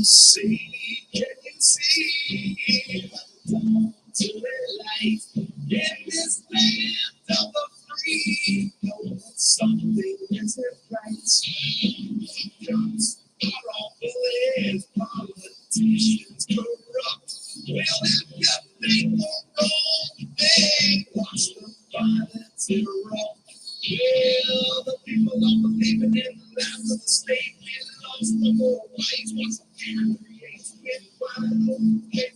See, can you see to the light in this land of the free? Know that something isn't right. Guns are all believed, politicians corrupt. Well, if you think the wrong thing, watch the violence erupt. Well, the people don't believe in the land of the state. We lost the whole ways. Once again, creates with one faith.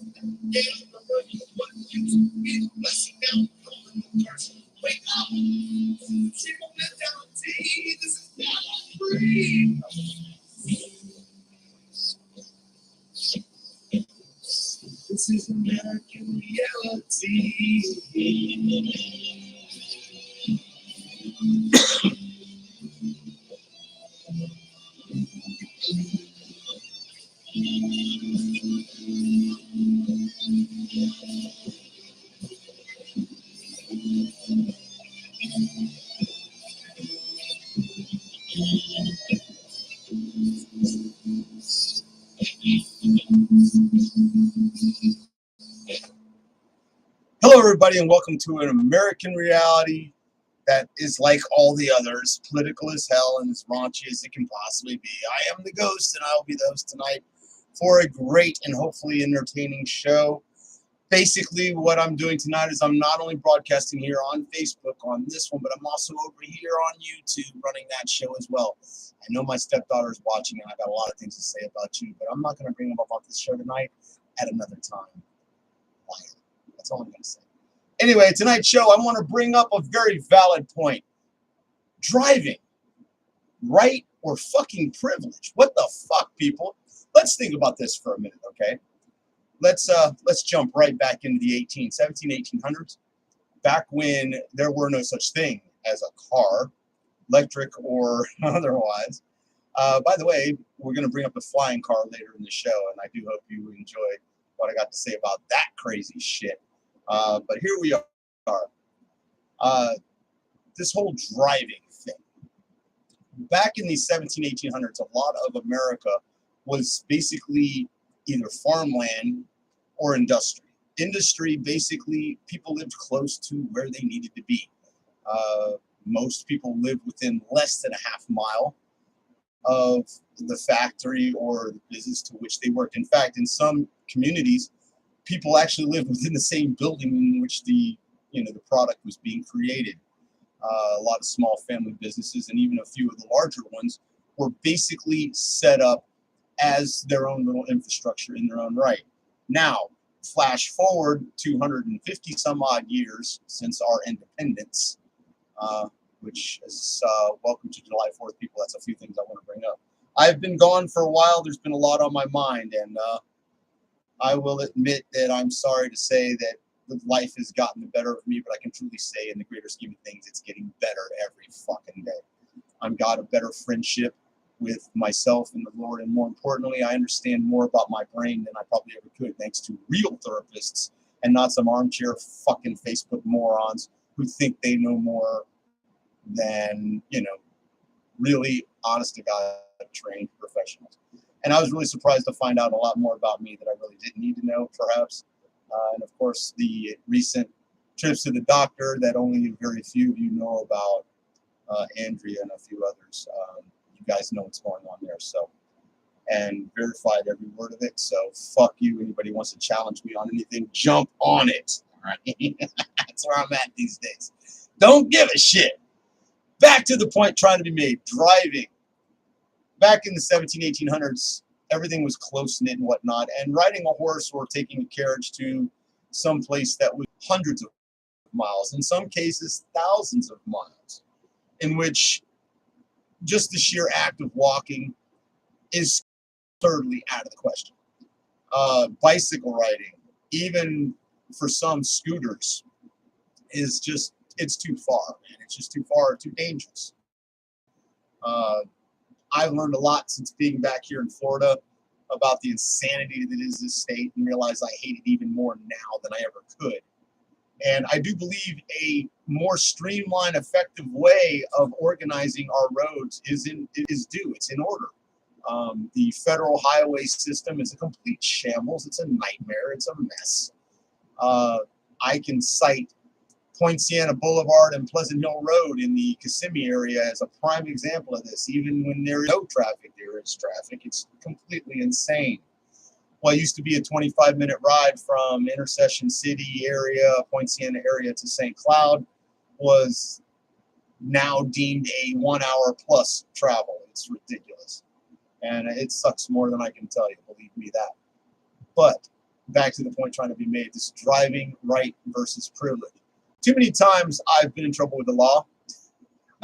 Yeah, the word you what you get blessing down on the curse. Wake up, simple mentality. This is not free. This is American reality. Hello, everybody, and welcome to an American reality that is like all the others, political as hell and as raunchy as it can possibly be. I am the ghost, and I will be the host tonight for a great and hopefully entertaining show. Basically, what I'm doing tonight is I'm not only broadcasting here on Facebook on this one, but I'm also over here on YouTube running that show as well. I know my stepdaughter's watching, and I got a lot of things to say about you, but I'm not going to bring them up on this show tonight. At another time. That's all I'm going to say. Anyway, tonight's show, I want to bring up a very valid point. Driving, right or fucking privilege? What the fuck, people? Let's think about this for a minute, okay? Let's jump right back into the 1800s, back when there were no such thing as a car, electric or otherwise. By the way, we're going to bring up the flying car later in the show, and I do hope you enjoy what I got to say about that crazy shit. But here we are. This whole driving thing. Back in the 1800s, a lot of America was basically either farmland or industry. Industry, basically, people lived close to where they needed to be. Most people lived within less than a half mile of the factory or the business to which they worked. In fact, in some communities, people actually lived within the same building in which the product was being created. A lot of small family businesses and even a few of the larger ones were basically set up as their own little infrastructure in their own right. Now, flash forward 250 some odd years since our independence, which is welcome to July 4th, people. That's a few things I want to bring up. I've been gone for a while. There's been a lot on my mind, and I will admit that I'm sorry to say that life has gotten the better of me, but I can truly say in the greater scheme of things, it's getting better every fucking day. I've got a better friendship with myself and the Lord, and more importantly, I understand more about my brain than I probably ever could, thanks to real therapists and not some armchair fucking Facebook morons who think they know more than, really honest to God trained professionals. And I was really surprised to find out a lot more about me that I really didn't need to know, perhaps. And of course, the recent trips to the doctor that only very few of you know about, Andrea and a few others. You guys know what's going on there. So, and verified every word of it. So fuck you. Anybody wants to challenge me on anything, jump on it. All right. That's where I'm at these days. Don't give a shit. Back to the point trying to be made. Driving. Back in the 1800s, everything was close-knit and whatnot, and riding a horse or taking a carriage to some place that was hundreds of miles, in some cases thousands of miles, in which just the sheer act of walking is thirdly out of the question. Bicycle riding, even for some scooters, is just, it's too far, man. It's just too far, too dangerous. I've learned a lot since being back here in Florida about the insanity that is this state, and realize I hate it even more now than I ever could. And I do believe a more streamlined, effective way of organizing our roads is due. It's in order. The federal highway system is a complete shambles. It's a nightmare. It's a mess. I can cite Poinciana Boulevard and Pleasant Hill Road in the Kissimmee area as a prime example of this. Even when there is no traffic, there is traffic. It's completely insane. What used to be a 25-minute ride from Intercession City area, Poinciana area to St. Cloud was now deemed a 1 hour plus travel. It's ridiculous. And it sucks more than I can tell you, believe me that. But back to the point trying to be made, this driving right versus privilege. Too many times I've been in trouble with the law.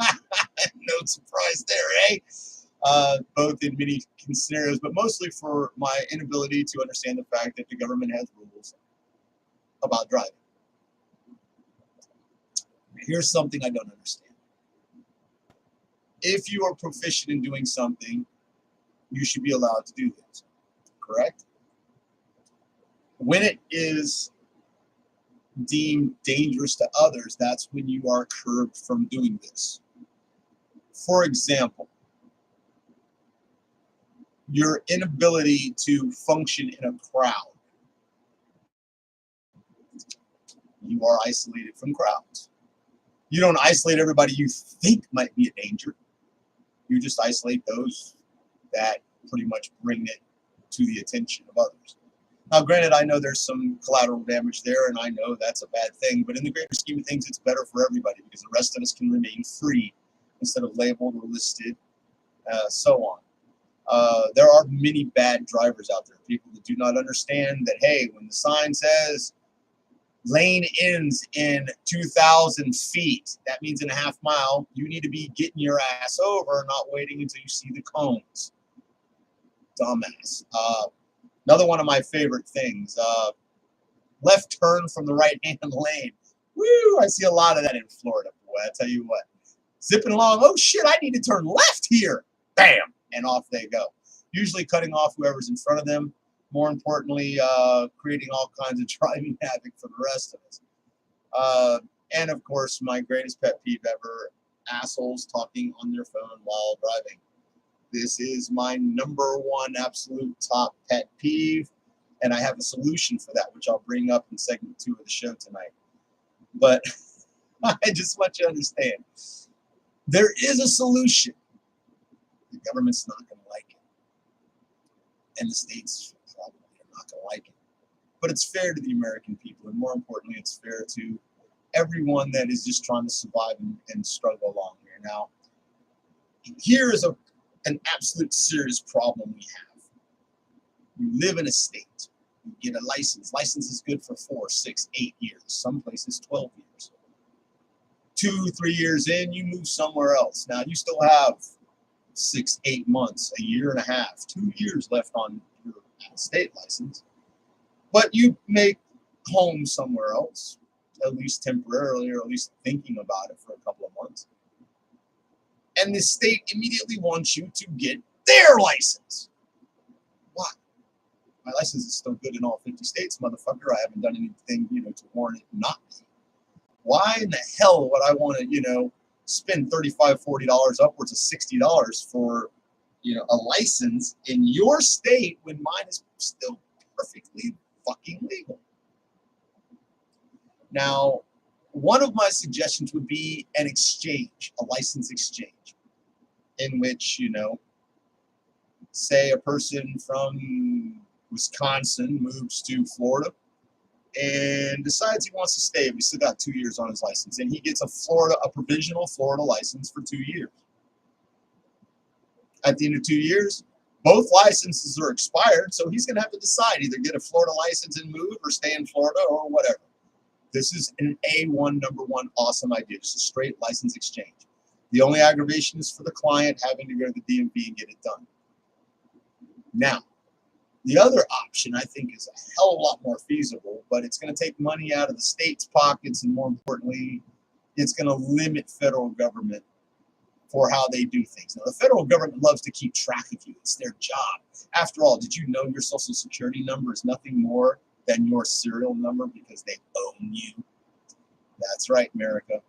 No surprise there, eh? Both in many scenarios, but mostly for my inability to understand the fact that the government has rules about driving. Here's something I don't understand. If you are proficient in doing something, you should be allowed to do this, correct? When it is deemed dangerous to others, that's when you are curbed from doing this. For example, your inability to function in a crowd. You are isolated from crowds. You don't isolate everybody you think might be a danger. You just isolate those that pretty much bring it to the attention of others. Now, granted, I know there's some collateral damage there, and I know that's a bad thing, but in the greater scheme of things, it's better for everybody because the rest of us can remain free instead of labeled or listed, so on. There are many bad drivers out there, people that do not understand that, hey, when the sign says lane ends in 2,000 feet, that means in a half mile, you need to be getting your ass over, not waiting until you see the cones. Dumbass. Another one of my favorite things, left turn from the right-hand lane. Woo, I see a lot of that in Florida, boy, I tell you what. Zipping along, oh shit, I need to turn left here. Bam, and off they go. Usually cutting off whoever's in front of them. More importantly, creating all kinds of driving havoc for the rest of us. And of course, my greatest pet peeve ever, assholes talking on their phone while driving. This is my #1 absolute top pet peeve, and I have a solution for that, which I'll bring up in segment 2 of the show tonight. But I just want you to understand, there is a solution. The government's not going to like it, and the states probably are not going to like it. But it's fair to the American people, and more importantly, it's fair to everyone that is just trying to survive and struggle along here. Now, here is an absolute serious problem we have. You live in a state, you get a license. License is good for 4, 6, 8 years. Some places 12 years. 2, 3 years in, you move somewhere else. Now you still have 6, 8 months, a year and a half, 2 years left on your state license, but you make home somewhere else, at least temporarily, or at least thinking about it for a couple of months. And the state immediately wants you to get their license. Why? My license is still good in all 50 states, motherfucker. I haven't done anything, to warrant it not be. Why in the hell would I want to, spend $35, $40, upwards of $60 for, a license in your state when mine is still perfectly fucking legal? Now, one of my suggestions would be an exchange, a license exchange, in which, say a person from Wisconsin moves to Florida, and decides he wants to stay. But he still got 2 years on his license, and he gets a provisional Florida license for 2 years. At the end of 2 years, both licenses are expired, so he's going to have to decide, either get a Florida license and move or stay in Florida or whatever. This is an A1, number one, awesome idea. It's a straight license exchange. The only aggravation is for the client having to go to the DMV and get it done. Now, the other option I think is a hell of a lot more feasible, but it's going to take money out of the state's pockets, and more importantly, it's going to limit federal government for how they do things. Now, the federal government loves to keep track of you. It's their job. After all, did you know your social security number is nothing more than your serial number because they own you? That's right, America.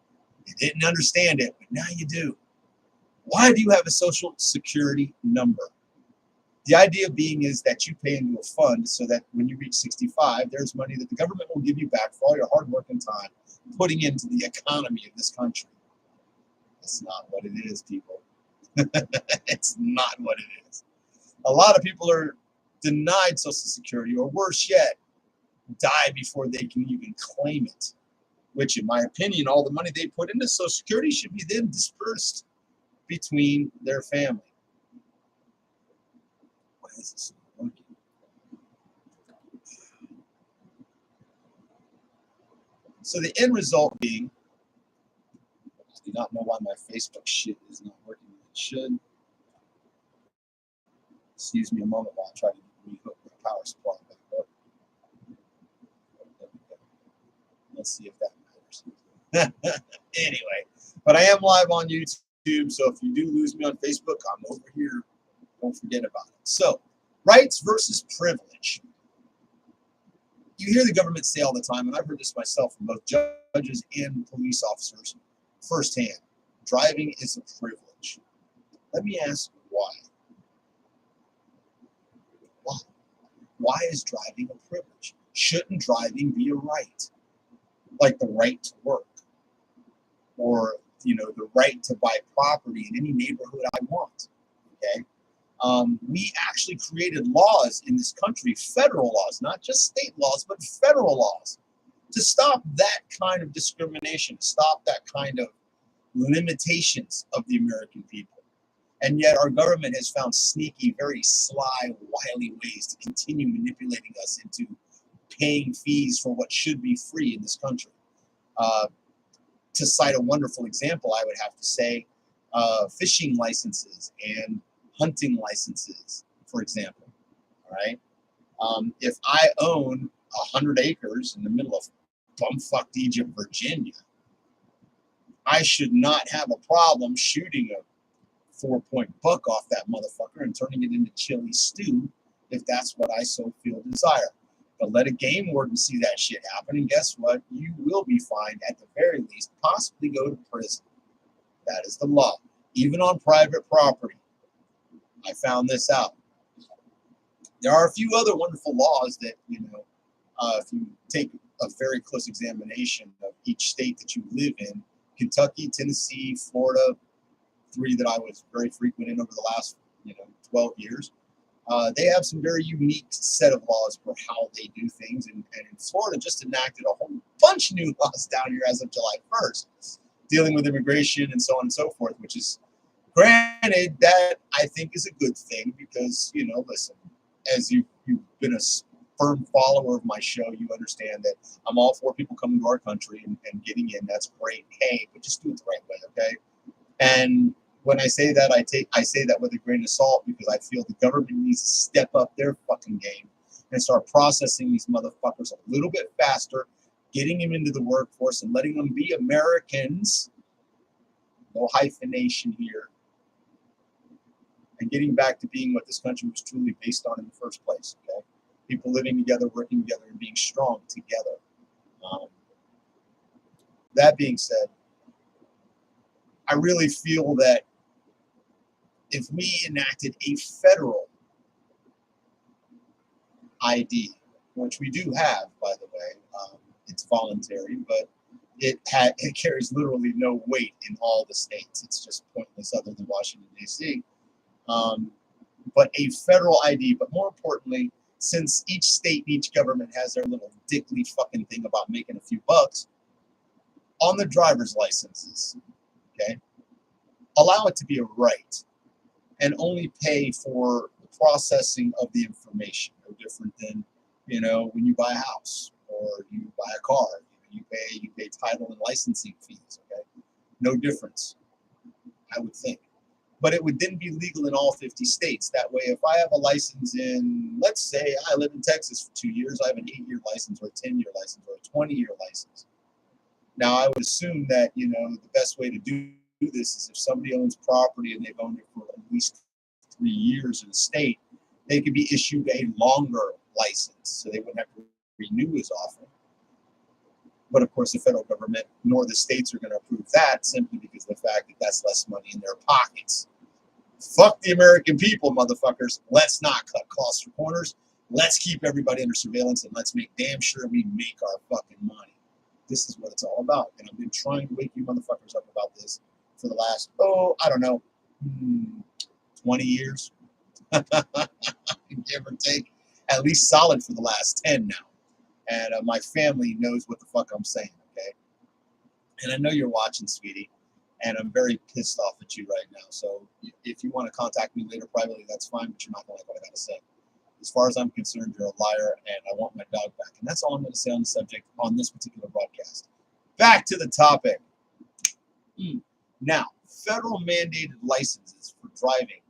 You didn't understand it, but now you do. Why do you have a social security number? The idea being is that you pay into a fund so that when you reach 65, there's money that the government will give you back for all your hard work and time putting into the economy of this country. That's not what it is, people. It's not what it is. A lot of people are denied Social Security, or worse yet, die before they can even claim it, which, in my opinion, all the money they put into Social Security should be then dispersed between their family. Why is this not working? So the end result being, I do not know why my Facebook shit is not working as it should. Excuse me a moment while I try to rehook the power supply back up. Let's see if that matters. Anyway, but I am live on YouTube, so if you do lose me on Facebook, I'm over here. Don't forget about it. So, rights versus privilege. You hear the government say all the time, and I've heard this myself from both judges and police officers firsthand. Driving is a privilege. Let me ask why. Why? Why is driving a privilege? Shouldn't driving be a right? Like the right to work, or the right to buy property in any neighborhood I want. Okay, we actually created laws in this country, federal laws, not just state laws, but federal laws, to stop that kind of discrimination, to stop that kind of limitations of the American people. And yet our government has found sneaky, very sly, wily ways to continue manipulating us into paying fees for what should be free in this country. To cite a wonderful example, I would have to say fishing licenses and hunting licenses, for example. All right. If I own 100 acres in the middle of bumfucked Egypt, Virginia, I should not have a problem shooting a 4-point buck off that motherfucker and turning it into chili stew if that's what I so feel desire. But let a game warden see that shit happen, and guess what? You will be fined, at the very least, possibly go to prison. That is the law, even on private property. I found this out. There are a few other wonderful laws that, if you take a very close examination of each state that you live in, Kentucky, Tennessee, Florida, 3 that I was very frequent in over the last 12 years, they have some very unique set of laws for how they do things. And in Florida, just enacted a whole bunch of new laws down here as of July 1st, dealing with immigration and so on and so forth, which is, granted, that I think is a good thing because, listen, as you've been a firm follower of my show, you understand that I'm all for people coming to our country and getting in. That's great. Hey, but just do it the right way, okay? And when I say that, I say that with a grain of salt because I feel the government needs to step up their fucking game and start processing these motherfuckers a little bit faster, getting them into the workforce and letting them be Americans, no hyphenation here, and getting back to being what this country was truly based on in the first place, okay? People living together, working together, and being strong together. That being said, I really feel that if we enacted a federal ID, which we do have, by the way, it's voluntary, but it carries literally no weight in all the states. It's just pointless other than Washington, D.C. But a federal ID, but more importantly, since each state and each government has their little dickly fucking thing about making a few bucks on the driver's licenses, okay, allow it to be a right and only pay for the processing of the information. No different than, when you buy a house or you buy a car, you pay title and licensing fees, okay? No difference, I would think. But it would then be legal in all 50 states. That way, if I have a license in, let's say I live in Texas for 2 years, I have an 8-year license or a 10-year license or a 20-year license. Now, I would assume that, the best way to do this is if somebody owns property and they've owned it for at least 3 years in the state, they could be issued a longer license, so they wouldn't have to renew as often. But of course, the federal government nor the states are going to approve that simply because of the fact that that's less money in their pockets. Fuck the American people, motherfuckers. Let's not cut costs or corners. Let's keep everybody under surveillance and let's make damn sure we make our fucking money. This is what it's all about. And I've been trying to wake you motherfuckers up about this for the last, 20 years. Give or take. At least solid for the last 10 now. And my family knows what the fuck I'm saying, okay? And I know you're watching, sweetie, and I'm very pissed off at you right now. So if you want to contact me later privately, that's fine, but you're not going to like what I got to say. As far as I'm concerned, you're a liar, and I want my dog back. And that's all I'm going to say on the subject on this particular broadcast. Back to the topic. Now, federal mandated licenses for driving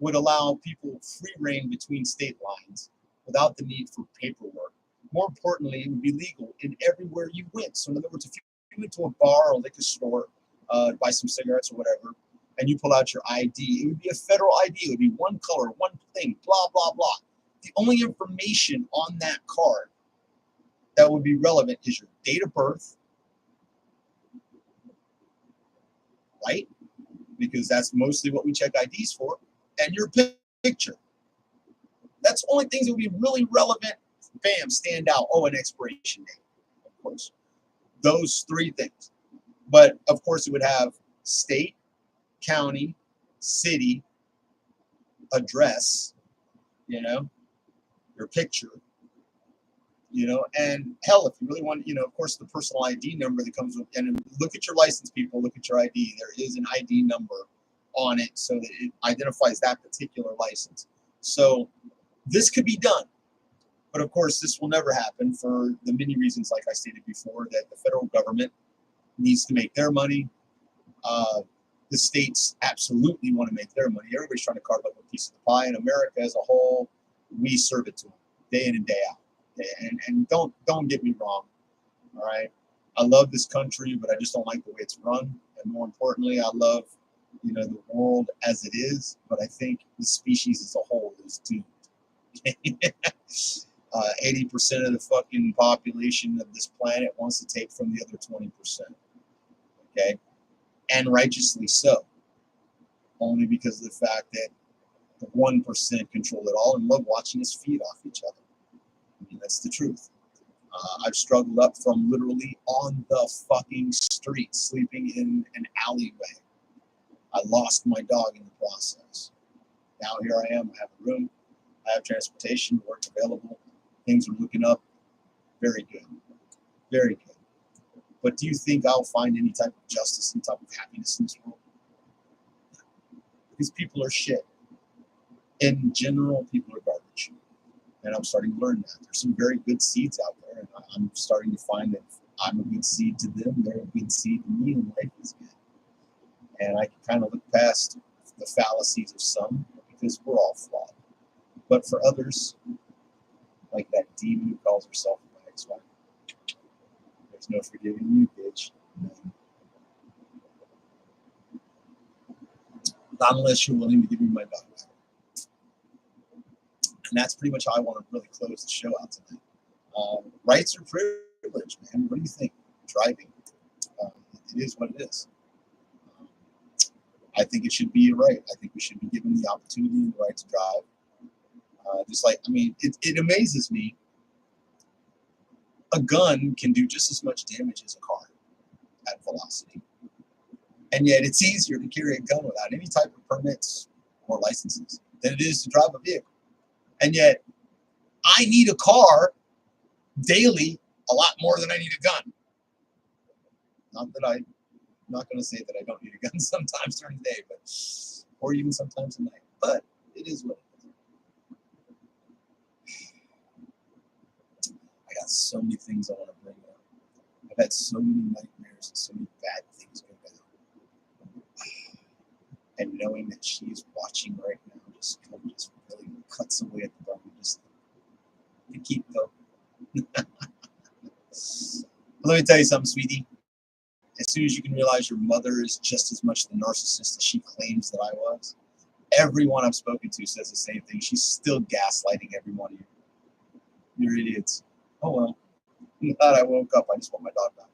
would allow people free reign between state lines without the need for paperwork. More importantly, it would be legal in everywhere you went. So in other words, if you went to a bar or a liquor store, buy some cigarettes or whatever, and you pull out your ID, it would be a federal ID. It would be one color, one thing, blah, blah, blah. The only information on that card that would be relevant is your date of birth, right? Because that's mostly what we check IDs for, and your picture. That's the only things that would be really relevant. Bam, stand out. Oh, an expiration date, of course. Those 3 things. But, of course, it would have state, county, city, address, your picture, and hell, if you really want, of course, the personal ID number that comes with, and look at your license, people, look at your ID. There is an ID number on it so that it identifies that particular license. So this could be done. But of course, this will never happen for the many reasons, like I stated before, that the federal government needs to make their money. The states absolutely want to make their money. Everybody's trying to carve up a piece of the pie. In America as a whole, we serve it to them day in and day out. And don't get me wrong, all right? I love this country, but I just don't like the way it's run. And more importantly, I love, the world as it is. But I think the species as a whole is doomed. 80% of the fucking population of this planet wants to take from the other 20%. Okay? And righteously so. Only because of the fact that the 1% control it all and love watching us feed off each other. I mean, that's the truth. I've struggled up from literally on the fucking street, sleeping in an alleyway. I lost my dog in the process. Now here I am. I have a room. I have transportation, work available. Things are looking up. Very good. Very good. But do you think I'll find any type of justice, any type of happiness in this world? Because people are shit. In general, people are garbage. And I'm starting to learn that. There's some very good seeds out there. And I'm starting to find that I'm a good seed to them. They're a good seed to me. And life is good. And I can kind of look past the fallacies of some because we're all flawed. But for others, like that demon who calls herself my ex-wife, there's no forgiving you, bitch. Not unless you're willing to give me my dog back. And that's pretty much how I want to really close the show out tonight. Rights are privilege, man. What do you think? Driving. It is what it is. I think it should be a right. I think we should be given the opportunity and the right to drive. It amazes me. A gun can do just as much damage as a car at velocity. And yet it's easier to carry a gun without any type of permits or licenses than it is to drive a vehicle. And yet I need a car daily a lot more than I need a gun. Not that I'm not going to say that I don't need a gun sometimes during the day, but or even sometimes at night. But it is what it is. I got so many things I want to bring up. I've had so many nightmares and so many bad things go down. And knowing that she's watching right now just really cuts away at the bone. Just to keep going. Let me tell you something, sweetie. As soon as you can realize your mother is just as much the narcissist as she claims that I was, everyone I've spoken to says the same thing. She's still gaslighting every one of you. You're idiots. Oh well. I'm glad I woke up. I just want my dog back.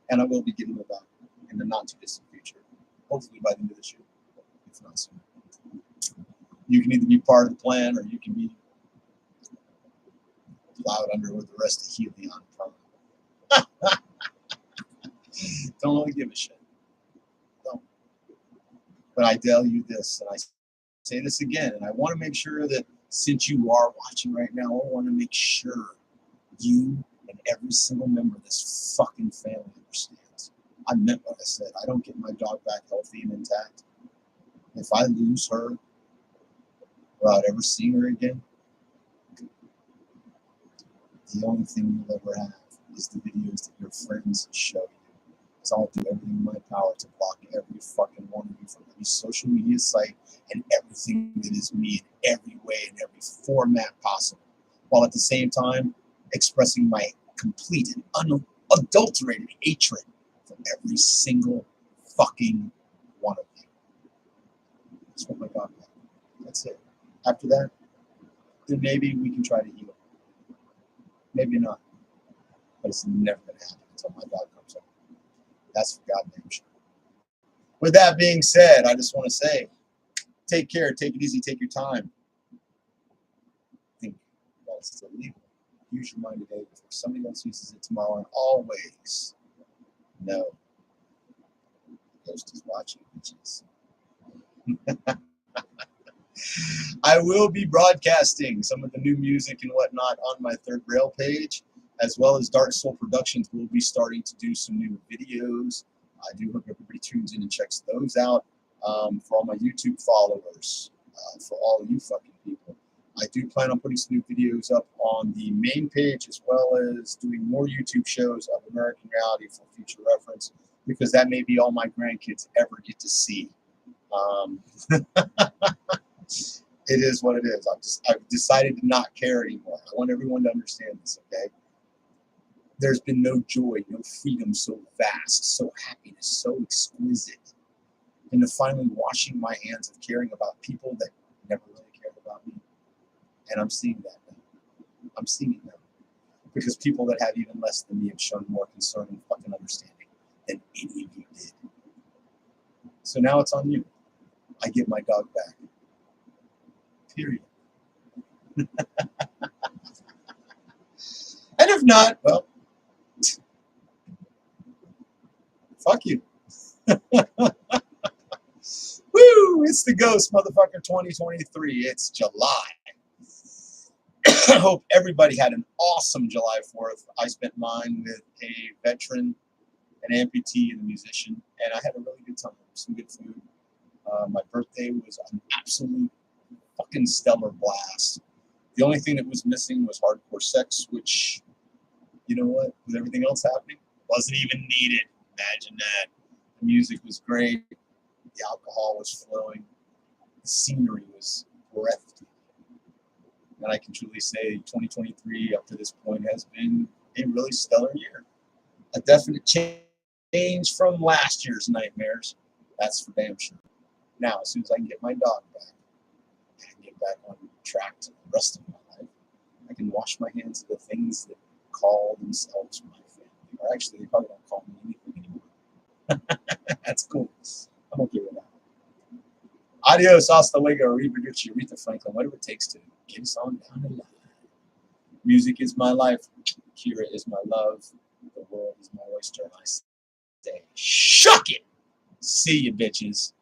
And I will be getting her back in the not too distant future. Hopefully by the end of this year, if not sooner. You can either be part of the plan or you can be plowed under with the rest of Helion. Don't really give a shit. Don't. But I tell you this, and I say this again, and I want to make sure that since you are watching right now, I want to make sure you and every single member of this fucking family understands. I meant what I said. I don't get my dog back healthy and intact. If I lose her without ever seeing her again, the only thing you'll ever have is the videos that your friends show you. So I'll do everything in my power to block every fucking one of you from every social media site and everything that is me in every way, in every format possible, while at the same time expressing my complete and unadulterated hatred for every single fucking one of you. That's what my God meant. That's it. After that, then maybe we can try to heal. Maybe not. But it's never going to happen until my dog comes home. That's for goddamn sure. With that being said, I just want to say, take care, take it easy, take your time. Think while it's still legal. Use your mind today before somebody else uses it tomorrow, and always know the ghost is watching, bitches. I will be broadcasting some of the new music and whatnot on my Third Rail page, as well as Dark Soul Productions will be starting to do some new videos. I do hope everybody tunes in and checks those out. For all my YouTube followers, for all you fucking people, I do plan on putting some new videos up on the main page, as well as doing more YouTube shows of Aamerikan Reality for future reference, because that may be all my grandkids ever get to see. It is what it is. I've decided to not care anymore. I want everyone to understand this, okay? There's been no joy, no freedom so vast, so happiness, so exquisite. And to finally washing my hands of caring about people that never really cared about me. And I'm seeing that now. I'm seeing it now. Because people that have even less than me have shown more concern and fucking understanding than any of you did. So now it's on you. I get my dog back. Period. And if not, well, fuck you. Woo! It's the Ghost, motherfucker, 2023. It's July. I hope everybody had an awesome July 4th. I spent mine with a veteran, an amputee, and a musician, and I had a really good time. Some good food. My birthday was an absolute fucking stellar blast. The only thing that was missing was hardcore sex, which, you know what, with everything else happening, wasn't even needed. Imagine that. The music was great. The alcohol was flowing. The scenery was breathtaking. And I can truly say 2023 up to this point has been a really stellar year. A definite change from last year's nightmares. That's for damn sure. Now, as soon as I can get my dog back and get back on track to the rest of my life, I can wash my hands of the things that call themselves my family. Or actually, they probably don't call me anything anymore. That's cool. I'm okay with that. Adios, hasta luego, arrivederci, Aretha Franklin, whatever it takes to get us on down the line. Music is my life. Kira is my love. The world is my oyster. And I say, shuck it. See you, bitches.